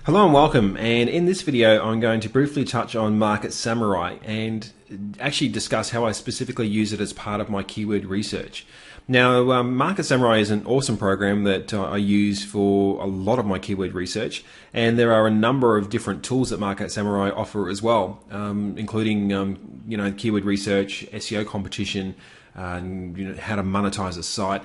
Hello and welcome, and in this video I'm going to briefly touch on Market Samurai and actually discuss how I specifically use it as part of my keyword research. Now, Market Samurai is an awesome program that I use for a lot of my keyword research, and there are a number of different tools that Market Samurai offer as well, including keyword research, SEO competition, how to monetize a site.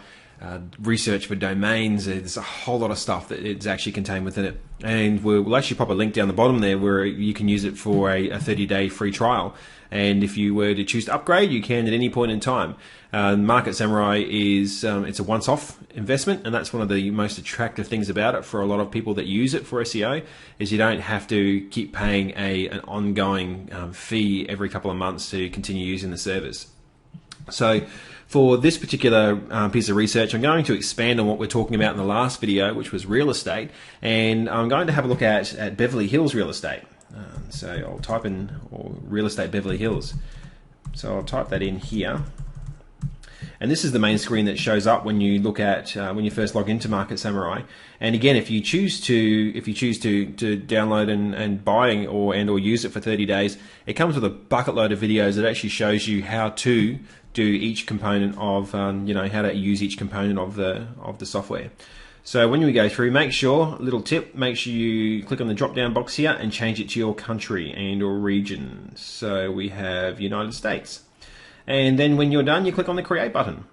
Research for domains. There's a whole lot of stuff that it's actually contained within it, and we'll actually pop a link down the bottom there where you can use it for a 30-day free trial, and if you were to choose to upgrade, you can at any point in time. Market Samurai is it's a once-off investment, and that's one of the most attractive things about it for a lot of people that use it for SEO, is you don't have to keep paying an ongoing fee every couple of months to continue using the service. So for this particular piece of research, I'm going to expand on what we're talking about in the last video, which was real estate, and I'm going to have a look at Beverly Hills real estate. So I'll type in real estate Beverly Hills. So I'll type that in here. And this is the main screen that shows up when you look at when you first log into Market Samurai. And again, if you choose to download and buy or use it for 30 days, it comes with a bucket load of videos that actually shows you how to do each component of how to use each component of the software. So when we go through, make sure you click on the drop down box here and change it to your country and or region. So we have United States. And then when you're done, you click on the create button.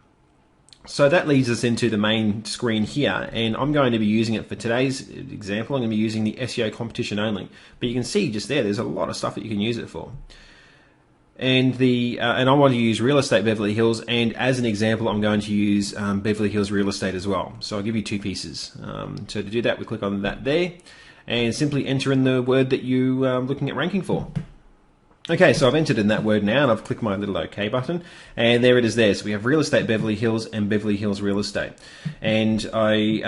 So that leads us into the main screen here, and I'm going to be using it for today's example. I'm going to be using the SEO competition only, but you can see just there's a lot of stuff that you can use it for. And I want to use real estate Beverly Hills, and as an example I'm going to use Beverly Hills real estate as well. So I'll give you two pieces. So to do that, we click on that there and simply enter in the word that you are looking at ranking for. Okay, so I've entered in that word now, and I've clicked my little OK button, and there it is there. So we have real estate Beverly Hills and Beverly Hills real estate. And I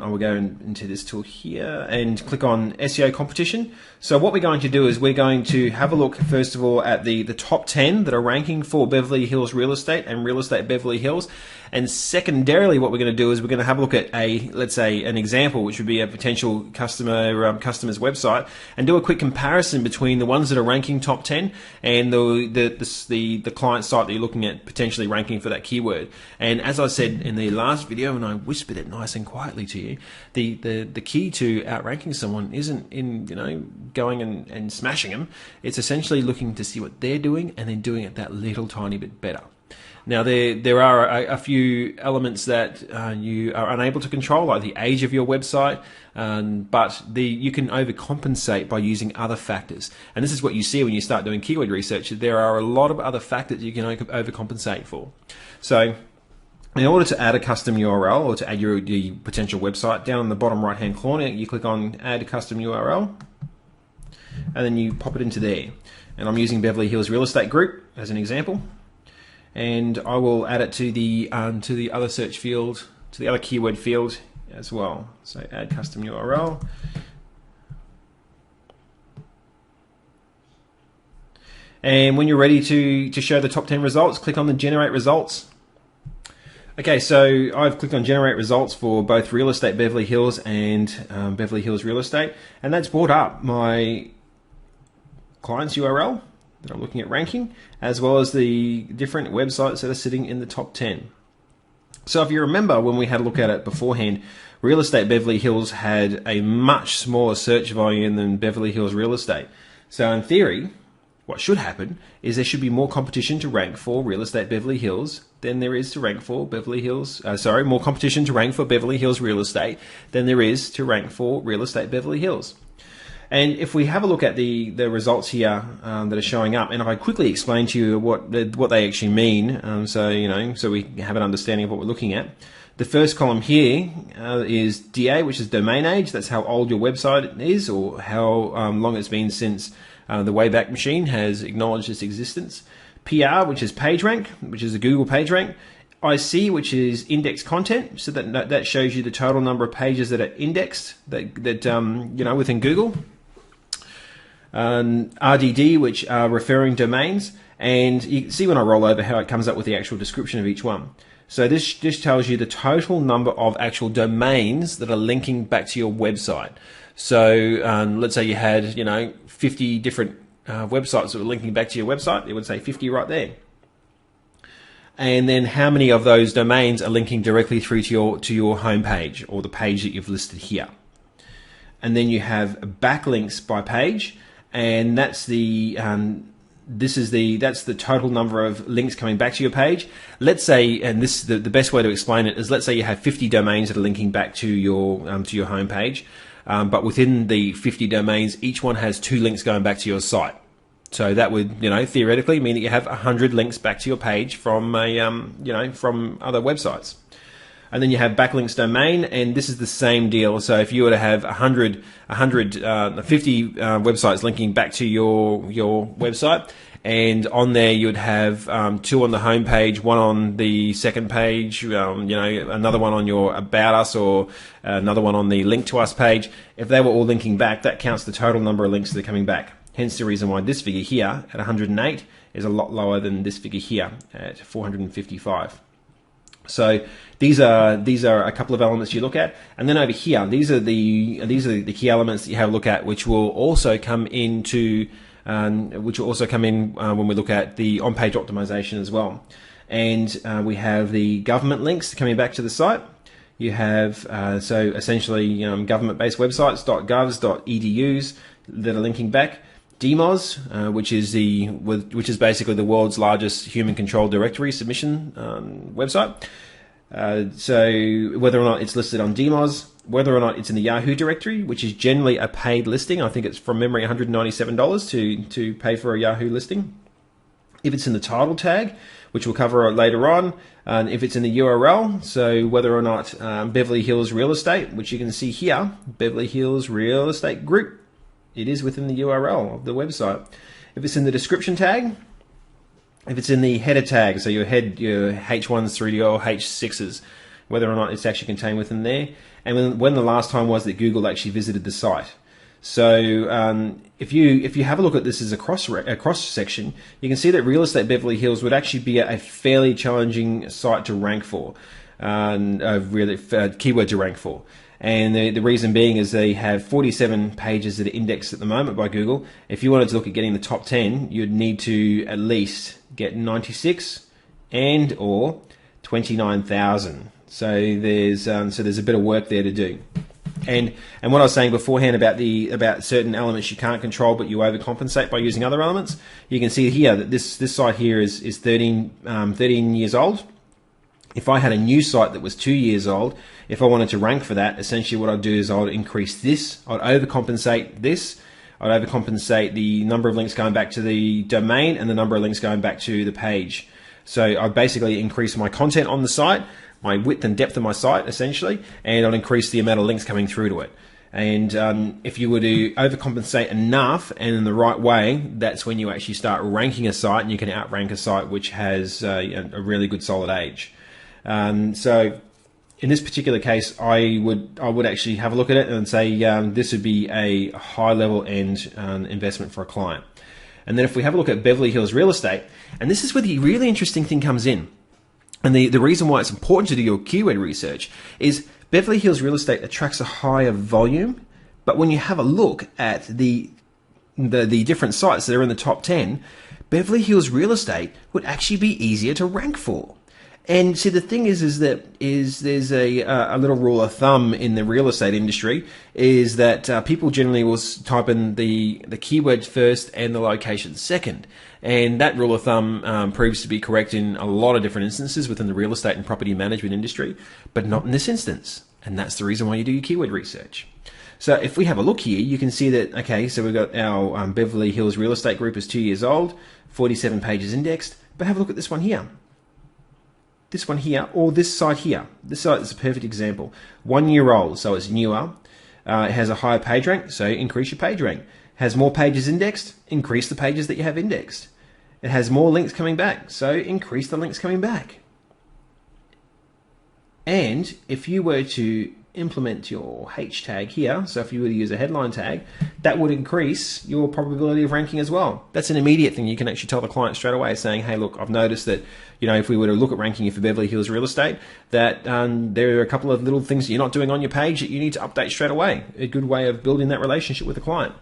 will go into this tool here and click on SEO competition. So what we're going to do is we're going to have a look first of all at the top 10 that are ranking for Beverly Hills real estate and real estate Beverly Hills. And secondarily, what we're going to do is we're going to have a look at let's say an example, which would be a potential customer's website, and do a quick comparison between the ones that are ranking top 10 and the client site that you're looking at potentially ranking for that keyword. And as I said in the last video, and I whispered it nice and quietly to you, the key to outranking someone isn't in going and smashing them. It's essentially looking to see what they're doing and then doing it that little tiny bit better. Now there are a few elements that you are unable to control, like the age of your website, but you can overcompensate by using other factors. And this is what you see when you start doing keyword research. There are a lot of other factors you can overcompensate for. So in order to add a custom URL or to add the potential website, down in the bottom right hand corner you click on add a custom URL, and then you pop it into there. And I'm using Beverly Hills Real Estate Group as an example. And I will add it to the other search field, to the other keyword field as well. So add custom URL. And when you're ready to show the top 10 results, click on the generate results. Okay, so I've clicked on generate results for both real estate Beverly Hills and Beverly Hills real estate, and that's brought up my client's URL that I'm looking at ranking, as well as the different websites that are sitting in the top 10. So if you remember when we had a look at it beforehand, real estate Beverly Hills had a much smaller search volume than Beverly Hills real estate. So in theory, what should happen is there should be more competition to rank for real estate Beverly Hills than there is to rank for Beverly Hills, more competition to rank for Beverly Hills real estate than there is to rank for real estate Beverly Hills. And if we have a look at the results here that are showing up, and if I quickly explain to you what they actually mean, so we have an understanding of what we're looking at. The first column here is DA, which is domain age. That's how old your website is, or how long it's been since the Wayback Machine has acknowledged its existence. PR, which is PageRank, which is a Google PageRank. IC, which is index content, so that shows you the total number of pages that are indexed within Google. RDD, which are referring domains, and you can see when I roll over how it comes up with the actual description of each one. So this tells you the total number of actual domains that are linking back to your website. So let's say you had 50 different websites that were linking back to your website. It would say 50 right there. And then how many of those domains are linking directly through to your homepage or the page that you've listed here. And then you have backlinks by page, and that's the that's the total number of links coming back to your page. Let's say, and this the best way to explain it is, let's say you have 50 domains that are linking back to your homepage, but within the 50 domains, each one has 2 links going back to your site. So that would, theoretically mean that you have 100 links back to your page from from other websites. And then you have backlinks domain, and this is the same deal. So if you were to have 50 websites linking back to your website, and on there you would have 2 on the home page, 1 on the second page, another one on your About Us, or another one on the Link to Us page. If they were all linking back, that counts the total number of links that are coming back. Hence the reason why this figure here at 108 is a lot lower than this figure here at 455. So these are a couple of elements you look at, and then over here, these are the key elements that you have a look at, which will also come into when we look at the on-page optimization as well. And we have the government links coming back to the site. You have so essentially government-based websites, .govs, that are linking back. DMOZ, which is basically the world's largest human-controlled directory submission website. So whether or not it's listed on DMOZ, whether or not it's in the Yahoo directory, which is generally a paid listing. I think it's from memory $197 to pay for a Yahoo listing. If it's in the title tag, which we'll cover later on, if it's in the URL, so whether or not Beverly Hills Real Estate, which you can see here, Beverly Hills Real Estate Group, it is within the URL of the website. If it's in the description tag, if it's in the header tag, so your H1s through your H6s, whether or not it's actually contained within there, and when the last time was that Google actually visited the site. So if you have a look at this as a cross section, you can see that Real Estate Beverly Hills would actually be a fairly challenging site to rank for, keyword to rank for. And the reason being is they have 47 pages that are indexed at the moment by Google. If you wanted to look at getting the top 10, you'd need to at least get 96 and or 29,000. So there's a bit of work there to do. And what I was saying beforehand about certain elements you can't control, but you overcompensate by using other elements. You can see here that this site here is 13 years old. If I had a new site that was 2 years old, if I wanted to rank for that, essentially what I'd do is I'd increase this, I'd overcompensate this, I'd overcompensate the number of links going back to the domain and the number of links going back to the page. So I'd basically increase my content on the site, my width and depth of my site essentially, and I'd increase the amount of links coming through to it. And if you were to overcompensate enough and in the right way, that's when you actually start ranking a site, and you can outrank a site which has a really good solid age. So in this particular case, I would actually have a look at it and say this would be a high level end investment for a client. And then if we have a look at Beverly Hills Real Estate, and this is where the really interesting thing comes in, and the reason why it's important to do your keyword research is Beverly Hills Real Estate attracts a higher volume, but when you have a look at the different sites that are in the top 10, Beverly Hills Real Estate would actually be easier to rank for. And see, the thing is that there's a little rule of thumb in the real estate industry is that people generally will type in the keyword first and the location second. And that rule of thumb proves to be correct in a lot of different instances within the real estate and property management industry, but not in this instance. And that's the reason why you do your keyword research. So if we have a look here, you can see that, okay, so we've got our Beverly Hills Real Estate Group is 2 years old, 47 pages indexed, but have a look at this one here. This one here, or this site here. This site is a perfect example. 1 year old, so it's newer. It has a higher page rank, so increase your page rank. Has more pages indexed, increase the pages that you have indexed. It has more links coming back, so increase the links coming back. And if you were to implement your H tag here, so if you were to use a headline tag, that would increase your probability of ranking as well. That's an immediate thing you can actually tell the client straight away, saying, hey, look, I've noticed that, you know, if we were to look at ranking you for Beverly Hills real estate, that there are a couple of little things that you're not doing on your page that you need to update straight away. A good way of building that relationship with the client.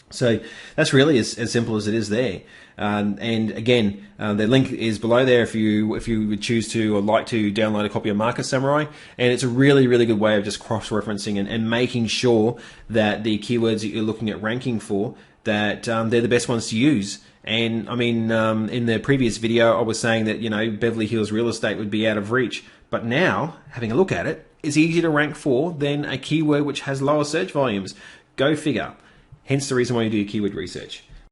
So that's really as simple as it is there. And again, the link is below there if you would choose to or like to download a copy of Market Samurai. And it's a really, really good way of just cross-referencing and making sure that the keywords that you're looking at ranking for, that they're the best ones to use. And I mean, in the previous video, I was saying that, you know, Beverly Hills real estate would be out of reach. But now, having a look at it, it's easier to rank for than a keyword which has lower search volumes. Go figure. Hence the reason why you do your keyword research.